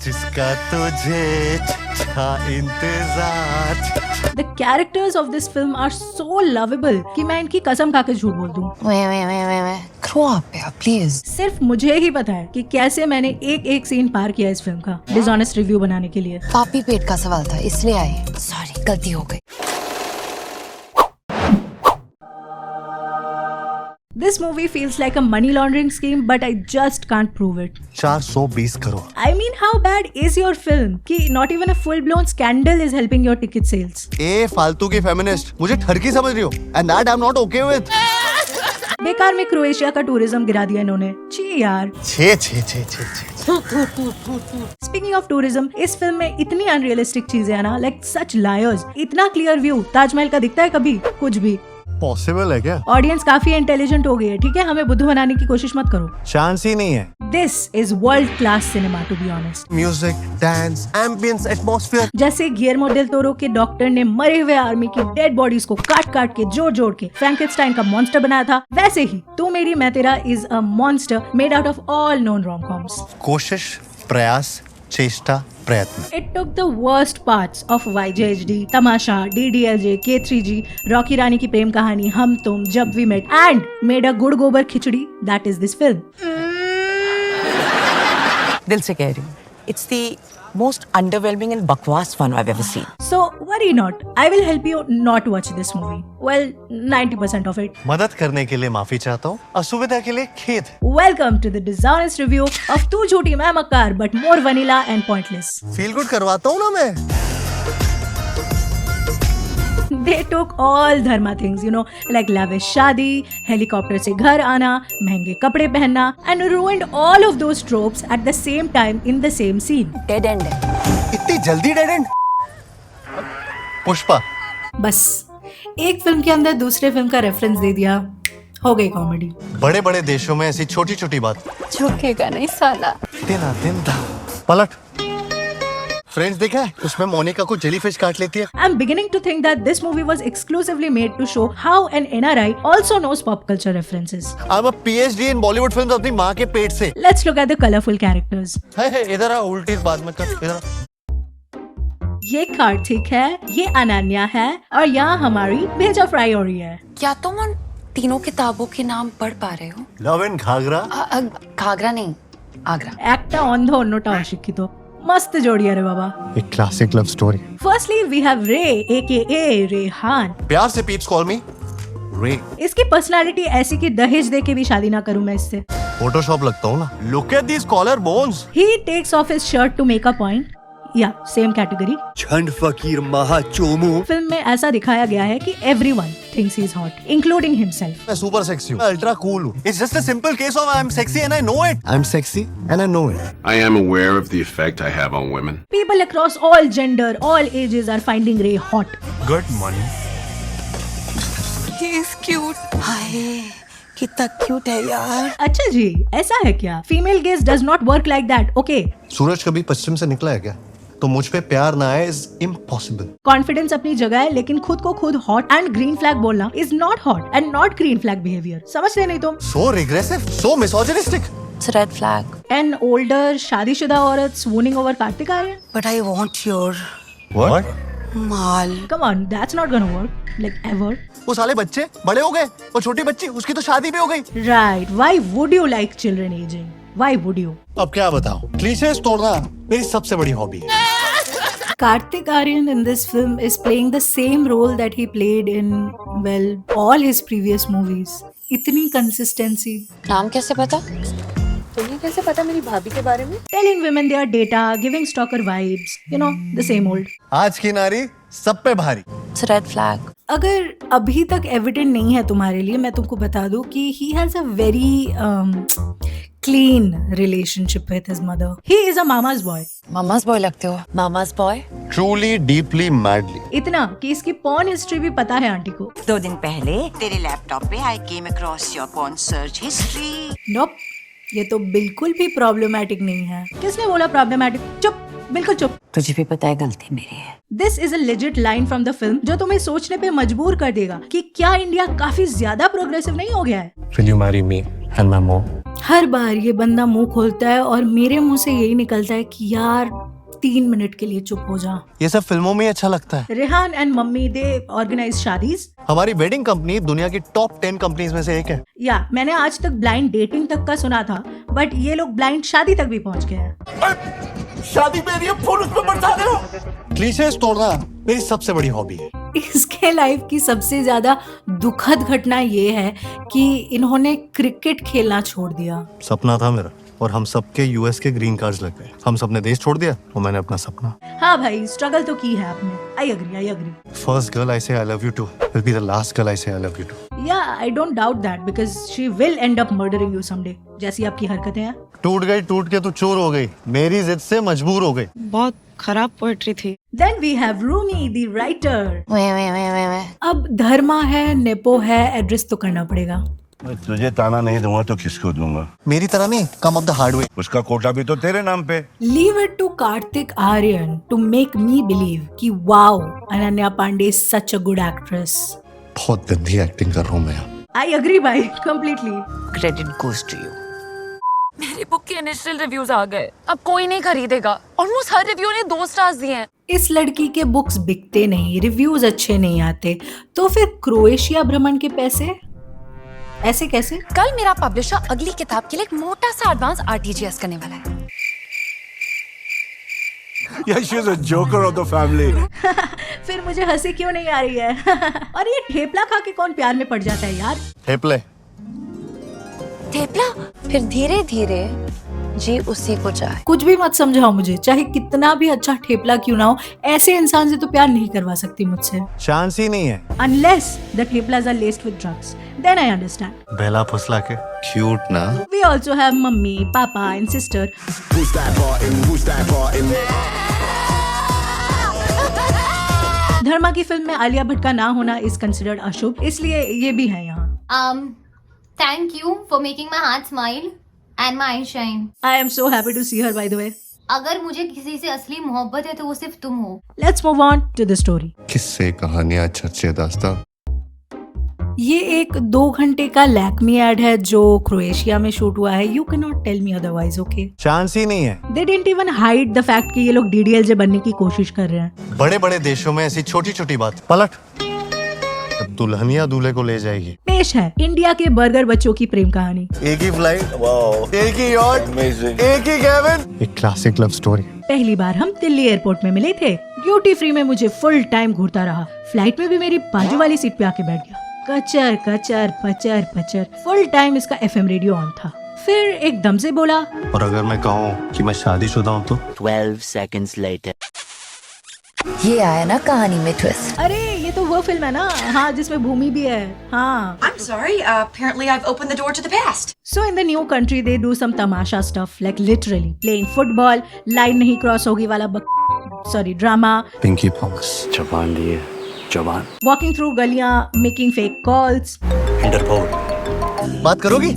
जिसका तुझे था इंतजार। The characters of this film are so lovable कि मैं इनकी कसम खा के झूठ बोल दूं। Grow up यार प्लीज। सिर्फ मुझे ही पता है कि कैसे मैंने एक एक सीन पार किया इस फिल्म का डिसऑनेस्ट रिव्यू बनाने के लिए। पापी पेट का सवाल था इसलिए आई। सॉरी गलती हो गई। This movie feels like a money laundering scheme, but I just can't prove it. 420 crore. I mean, how bad is your film? कि not even a full-blown scandal is helping your ticket sales. ए फालतू की feminist, मुझे ठरकी समझ रही हो? And that I'm not okay with. बेकार में Croatia का टूरिज्म गिरा दिया इन्होंने। छी यार। छे। Speaking of tourism, इस फिल्म में इतनी अनरियलिस्टिक चीजें हैं ना, like such liars. इतना क्लियर व्यू ताजमहल का दिखता है कभी? कुछ भी। पॉसिबल है क्या? ऑडियंस काफी इंटेलिजेंट हो गई है, ठीक है? हमें बुद्धू बनाने की कोशिश मत करो। चांस ही नहीं है। This is world class cinema, to be honest. Music, dance, ambience, atmosphere. जैसे गियर्मो डेल टोरो के डॉक्टर ने मरे हुए आर्मी की डेड बॉडीज को काट के जोड़ के फ्रैंकेनस्टाइन का मॉन्स्टर बनाया था, वैसे ही तू मेरी मैं तेरा is a monster made out of all known rom-coms. कोशिश, प्रयास, चेष्टा, प्रयत्न। It took the worst parts of YJHD, Tamasha, DDLJ, K3G, Rocky Rani ki Prem Kahani, Hum Tum, Jab we met and made a गुड़ गोबर खिचड़ी that is this film. दिल से कह रही हूँ, it's the most underwhelming and बकवास fun I've ever seen. So worry not, I will help you not watch this movie. Well, 90% of it. मदद करने के लिए माफी चाहता हूँ, असुविधा के लिए खेद। Welcome to the dishonest review of तू झूठी मैं मक्कार but more vanilla and pointless. Feel good करवाता हूँ ना मैं। They took all Dharma things, you know, like lavish शादी, हेलीकॉप्टर से घर आना, महंगे कपड़े पहनना, and ruined all of those tropes at the same time in the same scene. Dead end है। इतनी जल्दी डेड एंड? पुष्पा। बस एक फिल्म के अंदर दूसरे फिल्म का रेफरेंस दे दिया, हो गई कॉमेडी। बड़े बड़े देशों में ऐसी छोटी छोटी बात झुकेगा नहीं साला। दिन था। पलट। फ्रेंड्स देखा है? उसमें मोनिका को जेलीफिश काट लेती है। I'm beginning to think that this movie was exclusively made to show how an NRI also knows pop culture references. I'm a PhD in Bollywood films अपनी माँ के पेट से। Let's look at the colorful characters. है इधर आ, उल्टी बाद में कर इधर आ। ये कार्तिक है, ये अनन्या है और यहाँ हमारी भेजा फ्राई हो रही है। क्या तुम उन तीनों किताबों के नाम पढ़ पा रहे हो? Love and Ghaghara. घाघरा नहीं, आगरा। একটা অন্ধ অন্যটা অশিক্ষিত मस्त जोड़ी है रे बाबा। एक classic love story. Firstly, we have Ray, aka Rehan. प्यार से पीप्स कॉल मी रे। इसकी पर्सनालिटी ऐसी कि दहेज दे के भी शादी ना करूं मैं इससे। फोटोशॉप लगता हूँ ना। Look at these collar bones. He takes off his shirt to make a point. या सेम कैटेगरी। छंड फकीर महा चोमू। फिल्म में ऐसा दिखाया गया है कि everyone thinks he is hot, including himself. मैं सुपर सेक्सी हूँ, अल्ट्रा कूल हूँ। It's just a simple case of I'm sexy and I know it. I'm sexy and I know it. I am aware of the effect I have on women. People across all gender, all ages are finding Ray hot. Good money. He is cute. हाय कितना cute है यार। अच्छा जी, ऐसा है क्या? Female gaze does not work like that. Okay. सूरज कभी पश्चिम से निकला है क्या? तो मुझ पे प्यार ना आए is impossible. कॉन्फिडेंस अपनी जगह है, लेकिन खुद को खुद हॉट एंड ग्रीन फ्लैग बोलना is not hot and not green flag behaviour. समझते नहीं तुम? So regressive, so misogynistic. It's a red flag. An older शादीशुदा औरत swooning over Kartik Aaryan? But I want your What? Mall. Come on, that's not gonna work. Like ever. वो साले बच्चे बड़े हो गए और छोटी बच्ची उसकी तो शादी भी हो गई। Right. Why would you like children aging? Why would you? अब क्या बताऊं? क्लीशेस तोड़ना मेरी सबसे बड़ी हॉबी है। Kartik Aaryan in this film is playing the same role that he played in, well, all his previous movies. इतनी consistency. नाम कैसे पता? तुम्हें कैसे पता मेरी भाभी के बारे में? Telling women their data, giving stalker vibes. You know, the same old. आज की नारी सब पे भारी। It's a red flag. अगर अभी तक एविडेंट नहीं है तुम्हारे लिए, मैं तुमको बता दूं कि he has a very clean relationship with his mother. He is a mama's boy. Mama's boy लगते हो। Mama's boy। Truly, deeply, madly. इतना कि इसकी पॉर्न हिस्ट्री भी पता है आंटी को। 2 दिन पहले तेरे लैपटॉप पे I came across your porn search history. Nope, ये तो बिल्कुल भी प्रॉब्लमैटिक नहीं है। किसने बोला प्रॉब्लमैटिक? चुप, बिल्कुल चुप। तुझे भी पता है गलती मेरी है। This is a legit line from the film जो तुम्हें सोचने पे मजबूर कर देगा कि क्या इंडिया काफी ज्यादा प्रोग्रेसिव नहीं हो गया है? Will you marry me and my mom? हर बार ये बंदा मुंह खोलता है और मेरे मुंह से यही निकलता है कि यार 3 मिनट के लिए चुप हो जा। ये सब फिल्मों में ही अच्छा लगता है। Rehan and mummy they organise शादीज। हमारी वेडिंग कंपनी दुनिया की टॉप 10 कंपनीज में से एक है। या मैंने आज तक ब्लाइंड डेटिंग तक का सुना था, बट ये लोग ब्लाइंड शादी तक भी पहुंच गए हैं। शादी में ये फूल उस पे बरसा दे रहा। क्लीशेस तोड़ना मेरी सबसे बड़ी हॉबी है। इसके लाइफ की सबसे ज्यादा दुखद घटना ये है कि इन्होंने क्रिकेट खेलना छोड़ दिया। सपना था मेरा और हम सबके यूएस के ग्रीन कार्ड्स लग गए। हम सबने देश छोड़ दिया और मैंने अपना सपना। हाँ भाई, स्ट्रगल तो की है आपने। I agree. First girl I say I love you too will be the last girl I say I love you too. Yeah I don't doubt that because she will end up murdering you someday, जैसी आपकी हरकतें हैं। टूट के तू चोर हो गई, मेरी जिद से मजबूर हो गई। बहुत खराब पोएट्री थी। Then we have Rumi, the writer. वे अब धर्मा है, नेपो है, एड्रेस तो करना पड़ेगा। तुझे ताना नहीं दूंगा तो किसको दूंगा? मेरी तरह नहीं, कम ऑफ द हार्ड वे। उसका कोटा भी तो तेरे नाम पे। Leave it to Karthik Aryan to make me believe कि wow, Ananya Pandey is such a good actress. बहुत गंदी एक्टिंग कर रहा हूँ मैं। I agree भाई, completely. Credit goes to you. मेरी बुक के इनिशियल रिव्यूज आ गए, अब कोई नहीं खरीदेगा। ऑलमोस्ट हर रिव्यू ने 2 स्टार्स दिए हैं। इस लड़की के बुक्स बिकते नहीं, रिव्यूज अच्छे नहीं आते, तो फिर क्रोएशिया भ्रमण के पैसे ऐसे कैसे? कल मेरा पब्लिशर अगली किताब के लिए एक मोटा सा एडवांस आरटीजीएस करने वाला है। Yeah, she's a joker of the family. फिर मुझे हंसी क्यों नहीं आ रही है? और ये ठेपला खा के कौन प्यार में पड़ जाता है यार? ठेपले थेपला, फिर धीरे धीरे जी उसी को चाहे। कुछ भी मत समझाओ मुझे, चाहे कितना भी अच्छा ठेपला क्यों ना हो, ऐसे इंसान से तो प्यार नहीं करवा सकती मुझसे। चांस ही नहीं है। Unless the theplas are laced with drugs, then I understand. बेला फुसला के क्यूट ना। We also have mummy, papa and sister. धर्मा की फिल्म में आलिया भट्ट का ना होना is considered अशुभ, इसलिए ये भी है यहाँ। Thank you for making my heart smile and my eyes shine. I am so happy to see her by the way. अगर मुझे किसी से असली मोहब्बत है तो वो सिर्फ तुम हो। Let's move on to the story. किस्से कहानियां चर्चे दास्तां। ये एक 2 घंटे का लैक्मी एड है जो क्रोएशिया में शूट हुआ है। You cannot tell me otherwise, okay? Chance ही नहीं है। They didn't even hide the fact कि ये लोग DDLJ बनने की कोशिश कर रहे हैं। बड़े बड़े देशों में ऐसी छोटी छोटी बात पलट दुल्हनिया दूल्हे को ले जाएगी। पेश है इंडिया के बर्गर बच्चों की प्रेम कहानी। एक ही फ्लाइट, एक ही यॉट, एक ही केबिन। एक क्लासिक लव स्टोरी। पहली बार हम दिल्ली एयरपोर्ट में मिले थे। ड्यूटी फ्री में मुझे फुल टाइम घूरता रहा। फ्लाइट में भी मेरी बाजू वाली सीट पे आके बैठ गया। कचर कचर पचर पचर, फुल टाइम इसका FM रेडियो ऑन था। फिर एकदम से बोला, और अगर मैं कहूँ कि मैं शादीशुदा हूँ तो? 12 seconds later. ये आया ना कहानी में ट्विस्ट। अरे ये तो वो फिल्म है ना, हाँ, जिसमें भूमि भी है। हाँ। I'm sorry, apparently I've opened the door to the past. So in the new country they do some tamasha stuff like literally playing football, line नहीं क्रॉस होगी वाला drama, पिंकी प्रॉमिस, जबान दिए जबान, walking through गलियां, making fake calls. Interpole. बात करोगी?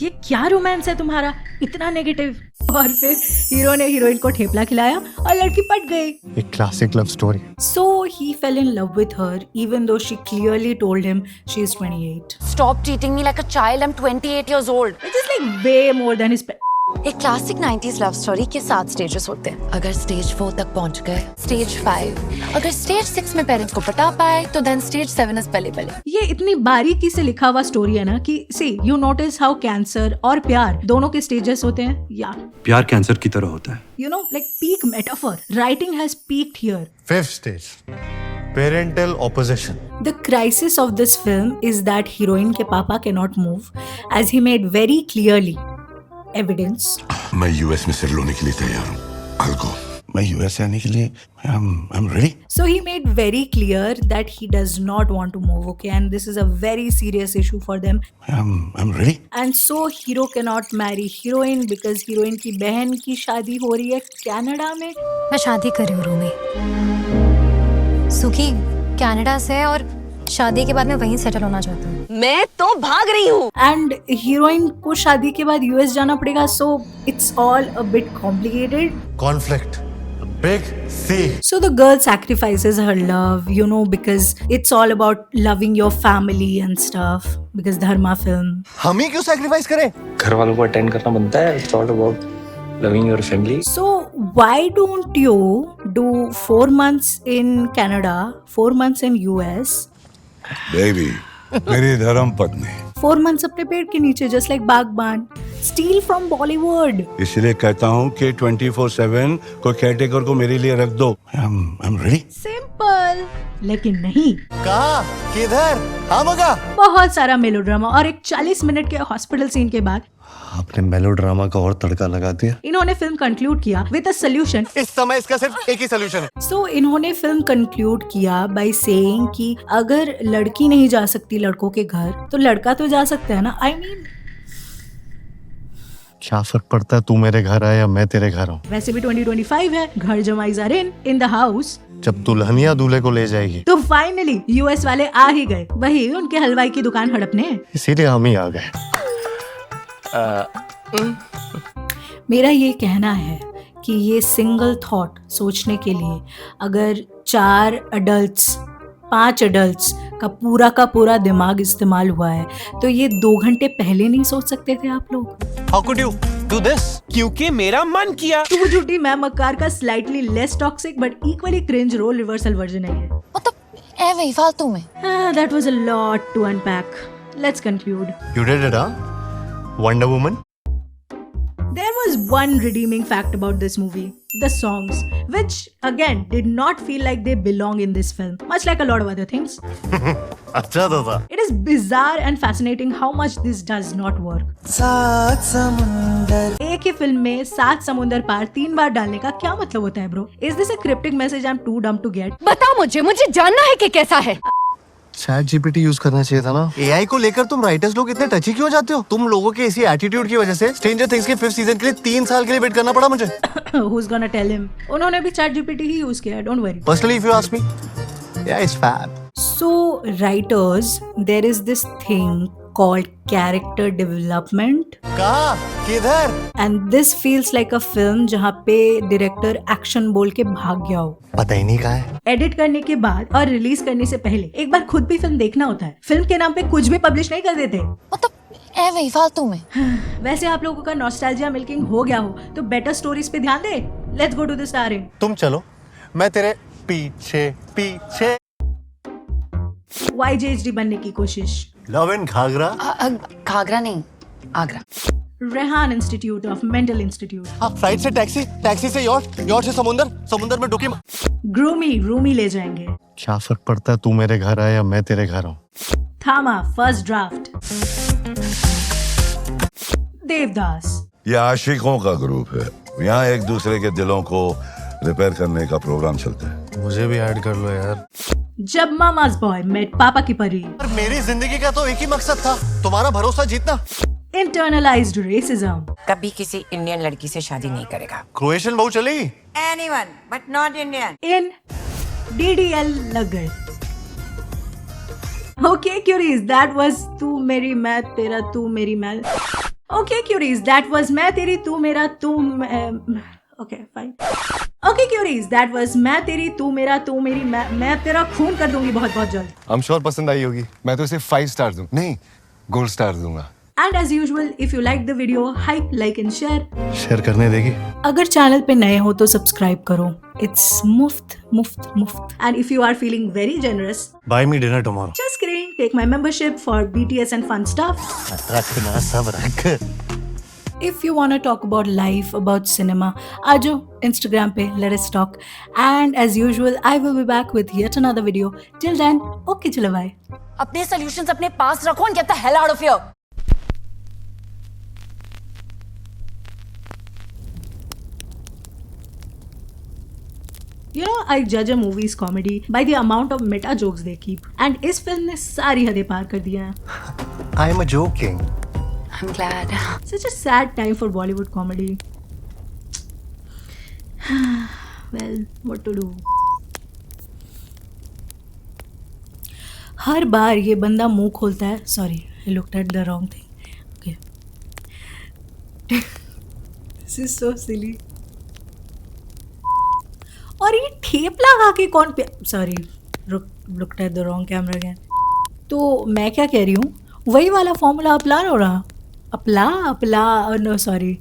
ये क्या रोमांस है तुम्हारा, इतना नेगेटिव? और फिर हीरो ने हीरोइन को ठेपला खिलाया और लड़की पट गई। एक classic love story. So he fell in love with her even though she clearly told him she is 28. Stop treating me like a child. I'm 28 years old. Which is like way more than his एक classic 90s love story के 7 stages होते हैं। अगर stage 4 तक पहुंच गए, stage 5। अगर stage 6 में पेरेंट्स को पटा पाए तो देन स्टेज 7 इज पले पले। ये इतनी बारीकी से लिखा हुआ स्टोरी है ना कि सी यू नोटिस हाउ कैंसर और प्यार दोनों के स्टेजेस होते हैं। या प्यार कैंसर की तरह होता है। You know, like peak metaphor. Writing has peaked here. 5th stage, parental opposition. The crisis of this film is that heroine के पापा cannot move as he made very clearly evidence. मैं यूएस में सिर लोने के लिए तैयार हूँ। I'll go. मैं यूएस आने के लिए I'm ready. So he made very clear that he does not want to move, okay, and this is a very serious issue for them. I'm ready. And so hero cannot marry heroine because heroine की बहन की शादी हो रही है Canada में। मैं शादी कर रही हूँ रूमी, सुखी कनाडा से, और शादी के बाद मैं वहीं सेटल होना चाहती हूँ। मैं तो भाग रही हूँ। एंड हीरोइन को शादी के बाद यूएस जाना पड़ेगा, so it's all a bit complicated. Conflict, Big C. So the girl sacrifices her love, you know, because it's all about loving your family and stuff. Because Dharma film. हम ही क्यों sacrifice करें? घर वालों को attend करना बनता है. It's all about loving your family. So why don't you do 4 months in Canada, 4 months in US, baby मेरी धर्म पत्नी, 4 months अपने पेड़ के नीचे, just like बागबान, steal from Bollywood. इसलिए कहता हूँ कि 24/7 कोई केयरटेकर को मेरे लिए रख दो. I'm ready. Simple. लेकिन नहीं, कहाँ? किधर? हाँ मगा. बहुत सारा मेलोड्रामा और एक 40 मिनट के हॉस्पिटल सीन के बाद आपने मेलोड्रामा का और तड़का लगा दिया. इन्होंने फिल्म कंक्लूड किया विद अ सोल्यूशन. इस समय इसका सिर्फ एक ही सोल्यूशन है. सो इन्होंने फिल्म कंक्लूड किया बाय सेइंग कि अगर लड़की नहीं जा सकती लड़कों के घर तो लड़का तो जा सकता है ना. आई मीन क्या फर्क पड़ता है तू मेरे घर आया या मैं तेरे घर आऊँ. वैसे भी 2025 है, घर जमाईज आर इन द हाउस. जब दुल्हनिया दूल्हे को ले जाएगी तो फाइनली यूएस वाले आ ही गए, वही उनके हलवाई की दुकान हड़पने. इसीलिए हम ही आ गए. मेरा ये कहना है कि ये सिंगल थॉट सोचने के लिए अगर 4 अडल्ट्स 5 अडल्ट्स का पूरा दिमाग इस्तेमाल हुआ है तो ये 2 घंटे पहले नहीं सोच सकते थे आप लोग. How could you do this? क्योंकि मेरा मन किया. तू झूठी मैं मक्कार का slightly less toxic but equally cringe role reversal version है ये. मतलब ऐ वही फालतू में. That was a lot to unpack. Let's conclude. You did it, huh? Wonder Woman. There was one redeeming fact about this movie, the songs, which again did not feel like they belong in this film, much like a lot of other things. अच्छा तो था. It is bizarre and fascinating how much this does not work. एक ही film में 7 समुंदर पार 3 बार डालने का क्या मतलब होता है bro? Is this a cryptic message I'm too dumb to get? बता मुझे जानना है कि कैसा है. चैट जीपीटी यूज करना चाहिए था ना. एआई को लेकर तुम राइटर्स लोग इतने टची क्यों जाते हो? तुम लोगों के इसी एटीट्यूड की वजह से स्ट्रेंजर थिंग्स के 5th सीजन के लिए 3 साल के लिए वेट करना पड़ा मुझे. Who's gonna tell him? उन्होंने भी चैट जीपीटी ही यूज किया, don't worry. Personally, if you ask me, yeah, it's fab. So writers, there is this thing called character development. कहाँ? किधर? And this feels like a film जहाँ पे director action बोल के भाग गया हो. पता ही नहीं कहाँ है. एडिट करने के बाद और रिलीज करने से पहले एक बार खुद भी फिल्म देखना होता है. फिल्म के नाम पे कुछ भी पब्लिश नहीं कर देते. मतलब ऐ वही फालतू में. वैसे आप लोगों का नॉस्टैल्जिया मिल्किंग हो गया हो तो बेटर स्टोरीज पे ध्यान दे. Let's go to the starring. तुम चलो, मैं तेरे पीछे पीछे. YJHD बनने की कोशिश. Love and Ghaghara. घाघरा नहीं, Agra. Rehan institute of mental institute. हाँ, फ्लाइट से टैक्सी, टैक्सी से यॉट, यॉट से समुंदर, समुंदर में डुकी. रूमी ले जाएंगे. क्या फर्क पड़ता है तू मेरे घर आया या मैं तेरे घर आऊँ. थामा फर्स्ट ड्राफ्ट. देवदास. ये आशिकों का ग्रुप है. यहाँ एक दूसरे के दिलों को रिपेयर करने का प्रोग्राम चलता है. मुझे भी ऐड कर लो यार. जब मामा's बॉय मेट पापा की परी. मेरी जिंदगी का तो एक ही मकसद था, तुम्हारा भरोसा जीतना. Internalized racism. कभी किसी इंडियन लड़की से शादी नहीं करेगा. क्रोएशियन बहू चलेगी. Anyone, but not Indian. In DDL लग गए. Okay cuties, that was तू मेरी मैं तेरा तू मेरी मैं. Okay cuties, that was मैं तेरी तू मेरा तू okay fine. Okay cuties, that was मैं तेरी तू मेरा तू मेरी मैं तेरा खून कर दूंगी बहुत जल्द. I'm sure पसंद आई होगी. मैं तो इसे 5 स्टार दूं, नहीं गोल्ड स्टार दूंगा. And as usual, if you like the video, hype, like and share. Share करने देगी. अगर चैनल पे नए हो तो सब्सक्राइब करो. It's मुफ्त. And if you are feeling very generous, Buy me dinner tomorrow. just kidding, take my membership for BTS and fun stuff. रखना सब रख. If you want to talk about life, about cinema, आजो Instagram पे let us talk. And as usual, I will be back with yet another video. Till then, okay चलो bye. अपने solutions अपने पास रखो and get the hell out of here. You know, I judge a movie's comedy by the amount of meta jokes they keep. And इस film ने सारी हदें पार कर दिया है. I am a joking. I'm glad. Such a sad time for Bollywood comedy. Well, what to do? हर बार ये बंदा मुंह खोलता है. Sorry, I looked at the wrong thing. Okay. This is so silly. और ये ठेप लगा के कौन sorry looked at the wrong camera again. तो मैं क्या कह रही हूँ, वही वाला फॉर्मूला अप्लाई हो रहा, अप्ला नो सॉरी